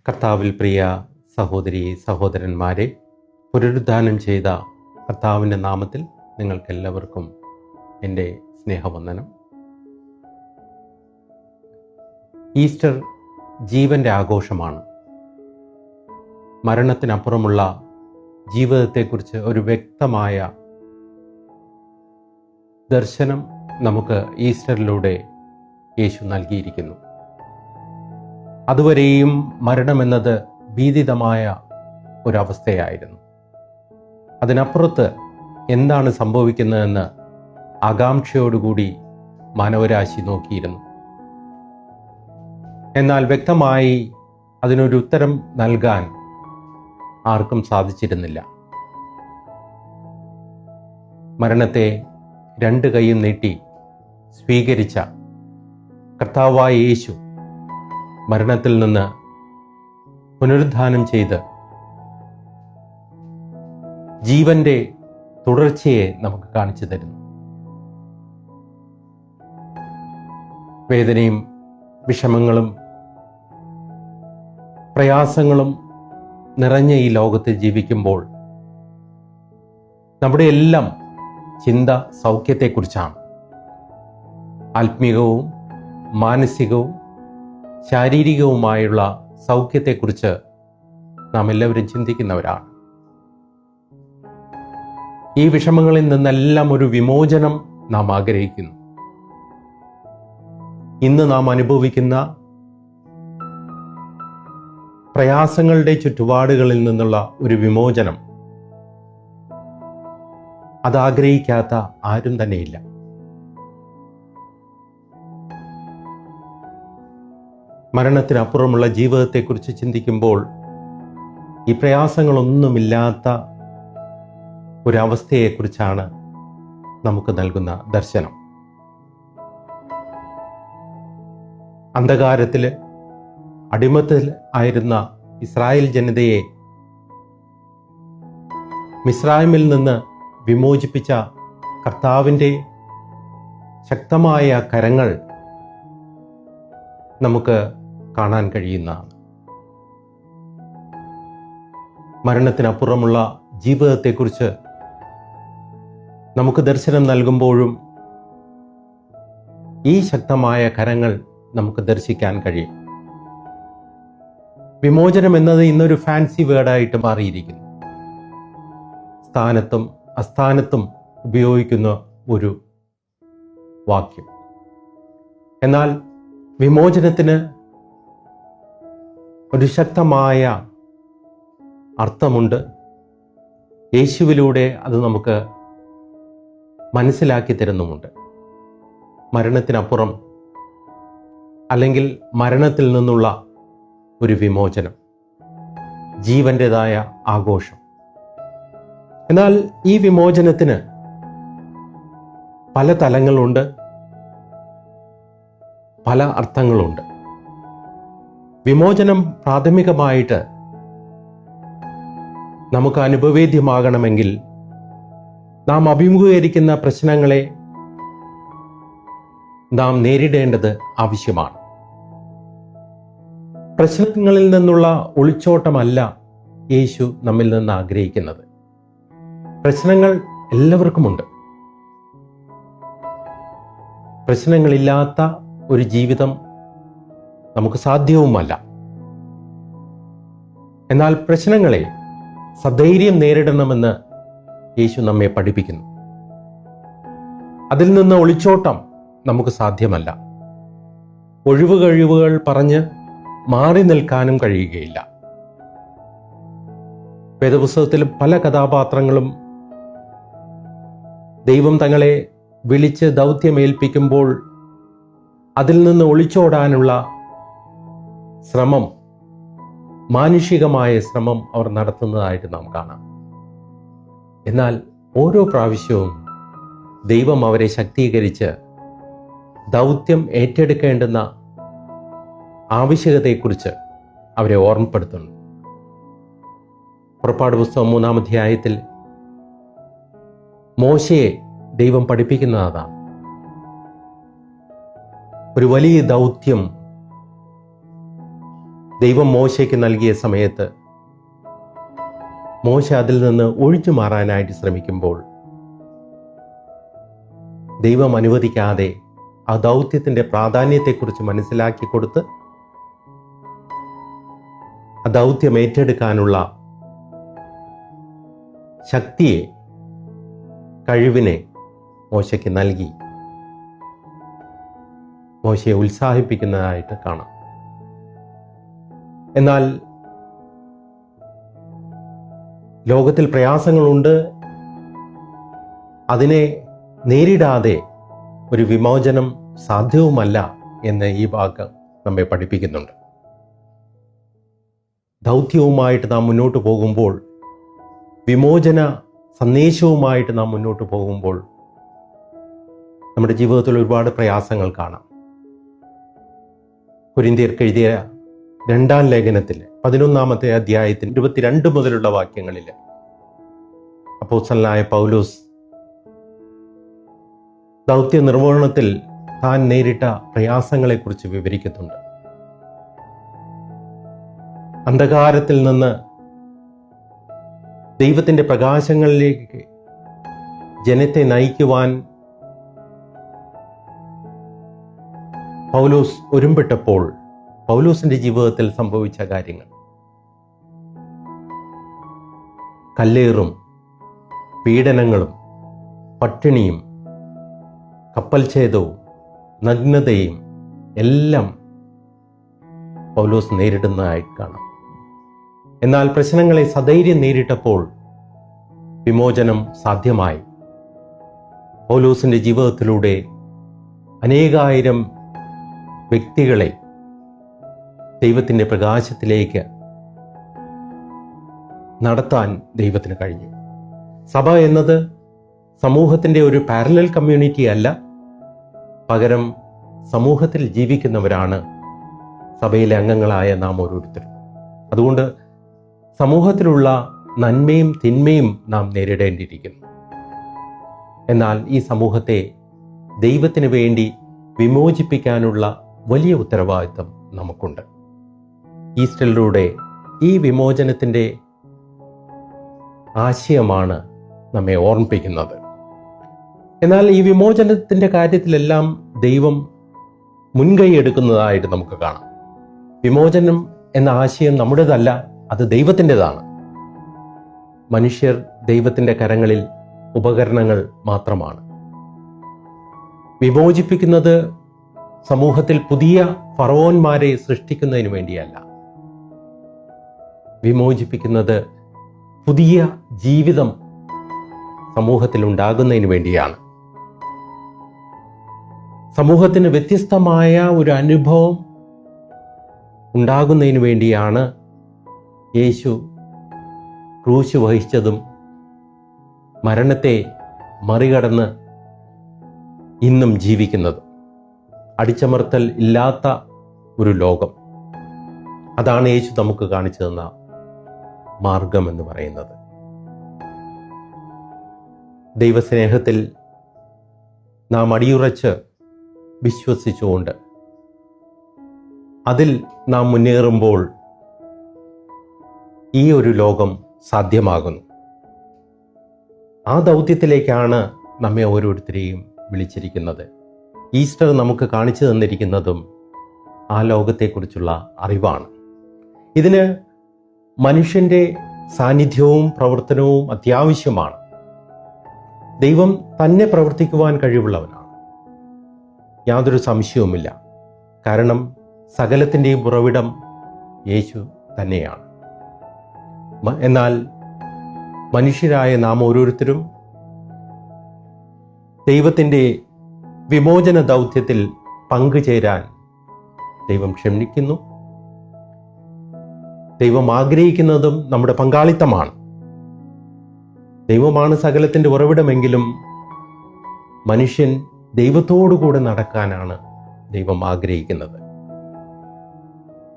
കർത്താവിൽ പ്രിയ സഹോദരി സഹോദരന്മാരെ, പുനരുദ്ധാനം ചെയ്ത കർത്താവിൻ്റെ നാമത്തിൽ നിങ്ങൾക്കെല്ലാവർക്കും എൻ്റെ സ്നേഹവന്ദനം. ഈസ്റ്റർ ജീവൻ്റെ ആഘോഷമാണ്. മരണത്തിനപ്പുറമുള്ള ജീവിതത്തെക്കുറിച്ച് ഒരു വ്യക്തമായ ദർശനം നമുക്ക് ഈസ്റ്ററിലൂടെ യേശു നൽകിയിരിക്കുന്നു. അതുവരെയും മരണമെന്നത് ഭീതിതമായ ഒരവസ്ഥയായിരുന്നു. അതിനപ്പുറത്ത് എന്താണ് സംഭവിക്കുന്നതെന്ന് ആകാംക്ഷയോടുകൂടി മാനവരാശി നോക്കിയിരുന്നു. എന്നാൽ വ്യക്തമായി അതിനൊരു ഉത്തരം നൽകാൻ ആർക്കും സാധിച്ചിരുന്നില്ല. മരണത്തെ രണ്ട് കൈയും നീട്ടി സ്വീകരിച്ച കർത്താവായ യേശു മരണത്തിൽ നിന്ന് പുനരുദ്ധാനം ചെയ്ത് ജീവന്റെ തുടർച്ചയെ നമുക്ക് കാണിച്ചു തരുന്നു. വേദനയും വിഷമങ്ങളും പ്രയാസങ്ങളും നിറഞ്ഞ ഈ ലോകത്ത് ജീവിക്കുമ്പോൾ നമ്മുടെ എല്ലാം ചിന്ത സൗഖ്യത്തെക്കുറിച്ചാണ്. ആത്മീകവും മാനസികവും ശാരീരികവുമായുള്ള സൗഖ്യത്തെക്കുറിച്ച് നാം എല്ലാവരും ചിന്തിക്കുന്നവരാണ്. ഈ വിഷമങ്ങളിൽ നിന്നെല്ലാം ഒരു വിമോചനം നാം ആഗ്രഹിക്കുന്നു. ഇന്ന് നാം അനുഭവിക്കുന്ന പ്രയാസങ്ങളുടെ ചുറ്റുപാടുകളിൽ നിന്നുള്ള ഒരു വിമോചനം അതാഗ്രഹിക്കാത്ത ആരും തന്നെയില്ല. മരണത്തിനപ്പുറമുള്ള ജീവിതത്തെക്കുറിച്ച് ചിന്തിക്കുമ്പോൾ ഈ പ്രയാസങ്ങളൊന്നുമില്ലാത്ത ഒരവസ്ഥയെക്കുറിച്ചാണ് നമുക്ക് നൽകുന്ന ദർശനം. അന്ധകാരത്തിൽ അടിമത്തിൽ ആയിരുന്ന ഇസ്രായേൽ ജനതയെ മിസ്രൈമിൽ നിന്ന് വിമോചിപ്പിച്ച കർത്താവിൻ്റെ ശക്തമായ കരങ്ങൾ നമുക്ക് കാണാൻ കഴിയുന്നതാണ്. മരണത്തിനപ്പുറമുള്ള ജീവിതത്തെക്കുറിച്ച് നമുക്ക് ദർശനം നൽകുമ്പോഴും ഈ ശക്തമായ കരങ്ങൾ നമുക്ക് ദർശിക്കാൻ കഴിയും. വിമോചനം എന്നത് ഇന്നൊരു ഫാൻസി വേർഡായിട്ട് മാറിയിരിക്കുന്നു. സ്ഥാനത്തും അസ്ഥാനത്തും ഉപയോഗിക്കുന്ന ഒരു വാക്യം. എന്നാൽ വിമോചനത്തിന് ഒരു ശക്തമായ അർത്ഥമുണ്ട്. യേശുവിലൂടെ അത് നമുക്ക് മനസ്സിലാക്കി തരുന്നുമുണ്ട്. മരണത്തിനപ്പുറം അല്ലെങ്കിൽ മരണത്തിൽ നിന്നുള്ള ഒരു വിമോചനം, ജീവൻ്റെതായ ആഘോഷം. എന്നാൽ ഈ വിമോചനത്തിന് പല തലങ്ങളുണ്ട്, പല അർത്ഥങ്ങളുണ്ട്. വിമോചനം പ്രാഥമികമായിട്ട് നമുക്ക് അനുഭവേദ്യമാകണമെങ്കിൽ നാം അഭിമുഖീകരിക്കുന്ന പ്രശ്നങ്ങളെ നാം നേരിടേണ്ടത് ആവശ്യമാണ്. പ്രശ്നങ്ങളിൽ നിന്നുള്ള ഒളിച്ചോട്ടമല്ല യേശു നമ്മിൽ നിന്ന് ആഗ്രഹിക്കുന്നത്. പ്രശ്നങ്ങൾ എല്ലാവർക്കുമുണ്ട്. പ്രശ്നങ്ങളില്ലാത്ത ഒരു ജീവിതം നമുക്ക് സാധ്യവുമല്ല. എന്നാൽ പ്രശ്നങ്ങളെ സധൈര്യം നേരിടണമെന്ന് യേശു നമ്മെ പഠിപ്പിക്കുന്നു. അതിൽ നിന്ന് ഒളിച്ചോട്ടം നമുക്ക് സാധ്യമല്ല. ഒഴിവുകഴിവുകൾ പറഞ്ഞ് മാറി നിൽക്കാനും കഴിയുകയില്ല. വേദപുസ്തകത്തിൽ പല കഥാപാത്രങ്ങളും ദൈവം തങ്ങളെ വിളിച്ച് ദൗത്യമേൽപ്പിക്കുമ്പോൾ അതിൽ നിന്ന് ഒളിച്ചോടാനുള്ള ശ്രമം, മാനുഷികമായ ശ്രമം അവർ നടത്തുന്നതായിട്ട് നാം കാണാം. എന്നാൽ ഓരോ പ്രാവശ്യവും ദൈവം അവരെ ശക്തീകരിച്ച് ദൗത്യം ഏറ്റെടുക്കേണ്ടുന്ന ആവശ്യകതയെക്കുറിച്ച് അവരെ ഓർമ്മപ്പെടുത്തുന്നു. പുറപ്പാട് പുസ്തകം 3-ാം അധ്യായത്തിൽ മോശയെ ദൈവം പഠിപ്പിക്കുന്നതാണ്. ഒരു വലിയ ദൗത്യം ദൈവം മോശയ്ക്ക് നൽകിയ സമയത്ത് മോശ അതിൽ നിന്ന് ഒഴിഞ്ഞു മാറാനായിട്ട് ശ്രമിക്കുമ്പോൾ ദൈവം അനുവദിക്കാതെ ആ ദൗത്യത്തിൻ്റെ പ്രാധാന്യത്തെക്കുറിച്ച് മനസ്സിലാക്കി കൊടുത്ത് ആ ദൗത്യം ഏറ്റെടുക്കാനുള്ള ശക്തിയെ, കഴിവിനെ മോശയ്ക്ക് നൽകി മോശയെ ഉത്സാഹിപ്പിക്കുന്നതായിട്ട് കാണാം. എന്നാൽ ലോകത്തിൽ പ്രയാസങ്ങളുണ്ട്. അതിനെ നേരിടാതെ ഒരു വിമോചനം സാധ്യവുമല്ല എന്ന് ഈ വാക്ക് നമ്മെ പഠിപ്പിക്കുന്നുണ്ട്. ദൗത്യവുമായിട്ട് നാം മുന്നോട്ട് പോകുമ്പോൾ, വിമോചന സന്ദേശവുമായിട്ട് നാം മുന്നോട്ട് പോകുമ്പോൾ നമ്മുടെ ജീവിതത്തിൽ ഒരുപാട് പ്രയാസങ്ങൾ കാണാം. കൊരിന്ത്യർക്ക് എഴുതിയ 2-ാം ലേഖനത്തിൽ 11-ാമത്തെ അധ്യായത്തിൽ 22 മുതലുള്ള വാക്യങ്ങളിൽ അപ്പോസ്തലനായ പൗലോസ് ദൗത്യ നിർവഹണത്തിൽ താൻ നേരിട്ട പ്രയാസങ്ങളെക്കുറിച്ച് വിവരിക്കുന്നുണ്ട്. അന്ധകാരത്തിൽ നിന്ന് ദൈവത്തിൻ്റെ പ്രകാശങ്ങളിലേക്ക് ജനത്തെ നയിക്കുവാൻ പൗലോസ് ഒരുമ്പെട്ടപ്പോൾ പൗലോസിന്റെ ജീവിതത്തിൽ സംഭവിച്ച കാര്യങ്ങൾ, കല്ലേറും പീഡനങ്ങളും പട്ടിണിയും കപ്പൽ ഛേദവും നഗ്നതയും എല്ലാം പൗലോസ് നേരിടുന്നതായിട്ട് കാണാം. എന്നാൽ പ്രശ്നങ്ങളെ സധൈര്യം നേരിട്ടപ്പോൾ വിമോചനം സാധ്യമായി. പൗലോസിന്റെ ജീവിതത്തിലൂടെ അനേകായിരം വ്യക്തികളെ ദൈവത്തിൻ്റെ പ്രകാശത്തിലേക്ക് നടത്താൻ ദൈവത്തിന് കഴിഞ്ഞു. സഭ എന്നത് സമൂഹത്തിൻ്റെ ഒരു പാരലൽ കമ്മ്യൂണിറ്റി അല്ല, പകരം സമൂഹത്തിൽ ജീവിക്കുന്നവരാണ് സഭയിലെ അംഗങ്ങളായ നാം ഓരോരുത്തരും. അതുകൊണ്ട് സമൂഹത്തിലുള്ള നന്മയും തിന്മയും നാം നേരിടേണ്ടിയിരിക്കുന്നു. എന്നാൽ ഈ സമൂഹത്തെ ദൈവത്തിന് വേണ്ടി വിമോചിപ്പിക്കാനുള്ള വലിയ ഉത്തരവാദിത്തം നമുക്കുണ്ട്. ഈസ്റ്ററിലൂടെ ഈ വിമോചനത്തിൻ്റെ ആശയമാണ് നമ്മെ ഓർമ്മിപ്പിക്കുന്നത്. എന്നാൽ ഈ വിമോചനത്തിൻ്റെ കാര്യത്തിലെല്ലാം ദൈവം മുൻകൈ എടുക്കുന്നതായിട്ട് നമുക്ക് കാണാം. വിമോചനം എന്ന ആശയം നമ്മുടേതല്ല, അത് ദൈവത്തിൻ്റെതാണ്. മനുഷ്യർ ദൈവത്തിൻ്റെ കരങ്ങളിൽ ഉപകരണങ്ങൾ മാത്രമാണ്. വിമോചിപ്പിക്കുന്നത് സമൂഹത്തിൽ പുതിയ ഫറവോന്മാരെ സൃഷ്ടിക്കുന്നതിന് വേണ്ടിയല്ല, വിമോചിപ്പിക്കുന്നത് പുതിയ ജീവിതം സമൂഹത്തിൽ ഉണ്ടാകുന്നതിന് വേണ്ടിയാണ്. സമൂഹത്തിന് വ്യത്യസ്തമായ ഒരു അനുഭവം ഉണ്ടാകുന്നതിന് വേണ്ടിയാണ് യേശു ക്രൂശ് വഹിച്ചതും മരണത്തെ മറികടന്ന് ഇന്നും ജീവിക്കുന്നതും. അടിച്ചമർത്തൽ ഇല്ലാത്ത ഒരു ലോകം, അതാണ് യേശു നമുക്ക് കാണിച്ചു തന്ന മാർഗം എന്ന് പറയുന്നത്. ദൈവസ്നേഹത്തിൽ നാം അടിയുറച്ച് വിശ്വസിച്ചുകൊണ്ട് അതിൽ നാം മുന്നേറുമ്പോൾ ഈ ഒരു ലോകം സാധ്യമാകുന്നു. ആ ദൗത്യത്തിലേക്കാണ് നമ്മെ ഓരോരുത്തരെയും വിളിച്ചിരിക്കുന്നത്. ഈസ്റ്റർ നമുക്ക് കാണിച്ചു തന്നിരിക്കുന്നതും ആ ലോകത്തെക്കുറിച്ചുള്ള അറിവാണ്. ഇതിന് മനുഷ്യൻ്റെ സാന്നിധ്യവും പ്രവർത്തനവും അത്യാവശ്യമാണ്. ദൈവം തന്നെ പ്രവർത്തിക്കുവാൻ കഴിവുള്ളവനാണ്, യാതൊരു സംശയവുമില്ല. കാരണം സകലത്തിൻ്റെയും ഉറവിടം യേശു തന്നെയാണ്. എന്നാൽ മനുഷ്യരായ നാം ഓരോരുത്തരും ദൈവത്തിൻ്റെ വിമോചന ദൗത്യത്തിൽ പങ്കുചേരാൻ ദൈവം ക്ഷണിക്കുന്നു. ദൈവം ആഗ്രഹിക്കുന്നതും നമ്മുടെ പങ്കാളിത്തമാണ്. ദൈവമാണ് സകലത്തിൻ്റെ ഉറവിടമെങ്കിലും മനുഷ്യൻ ദൈവത്തോടുകൂടെ നടക്കാനാണ് ദൈവം ആഗ്രഹിക്കുന്നത്.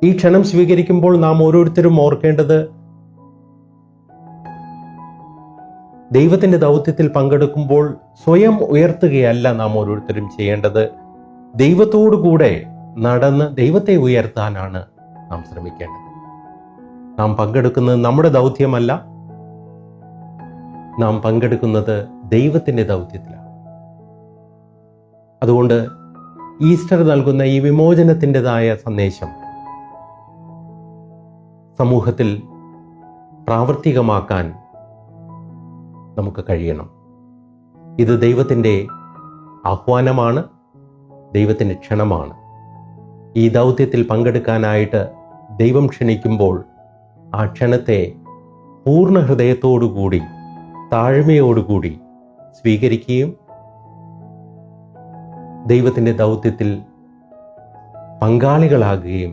ഈ ക്ഷണം സ്വീകരിക്കുമ്പോൾ നാം ഓരോരുത്തരും ഓർക്കേണ്ടത്, ദൈവത്തിൻ്റെ ദൗത്യത്തിൽ പങ്കെടുക്കുമ്പോൾ സ്വയം ഉയർത്തുകയല്ല നാം ഓരോരുത്തരും ചെയ്യേണ്ടത്. ദൈവത്തോടുകൂടെ നടന്ന് ദൈവത്തെ ഉയർത്താനാണ് നാം ശ്രമിക്കേണ്ടത്. നാം പങ്കെടുക്കുന്നത് നമ്മുടെ ദൗത്യമല്ല, നാം പങ്കെടുക്കുന്നത് ദൈവത്തിൻ്റെ ദൗത്യത്തിലാണ്. അതുകൊണ്ട് ഈസ്റ്റർ നൽകുന്ന ഈ വിമോചനത്തിൻ്റെതായ സന്ദേശം സമൂഹത്തിൽ പ്രാവർത്തികമാക്കാൻ നമുക്ക് കഴിയണം. ഇത് ദൈവത്തിൻ്റെ ആഹ്വാനമാണ്, ദൈവത്തിൻ്റെ ക്ഷണമാണ്. ഈ ദൗത്യത്തിൽ പങ്കെടുക്കാനായിട്ട് ദൈവം ക്ഷണിക്കുമ്പോൾ ആ ക്ഷണത്തെ പൂർണ്ണ ഹൃദയത്തോടുകൂടി താഴ്മയോടുകൂടി സ്വീകരിക്കുകയും ദൈവത്തിൻ്റെ ദൗത്യത്തിൽ പങ്കാളികളാകുകയും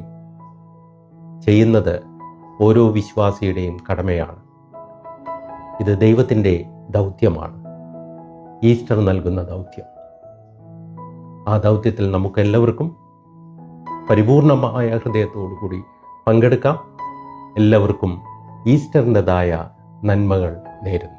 ചെയ്യുന്നത് ഓരോ വിശ്വാസിയുടെയും കടമയാണ്. ഇത് ദൈവത്തിൻ്റെ ദൗത്യമാണ്, ഈസ്റ്റർ നൽകുന്ന ദൗത്യം. ആ ദൗത്യത്തിൽ നമുക്കെല്ലാവർക്കും പരിപൂർണമായ ഹൃദയത്തോടുകൂടി പങ്കെടുക്കാം. എല്ലാവർക്കും ഈസ്റ്ററിൻ്റെതായ നന്മകൾ നേരുന്നു.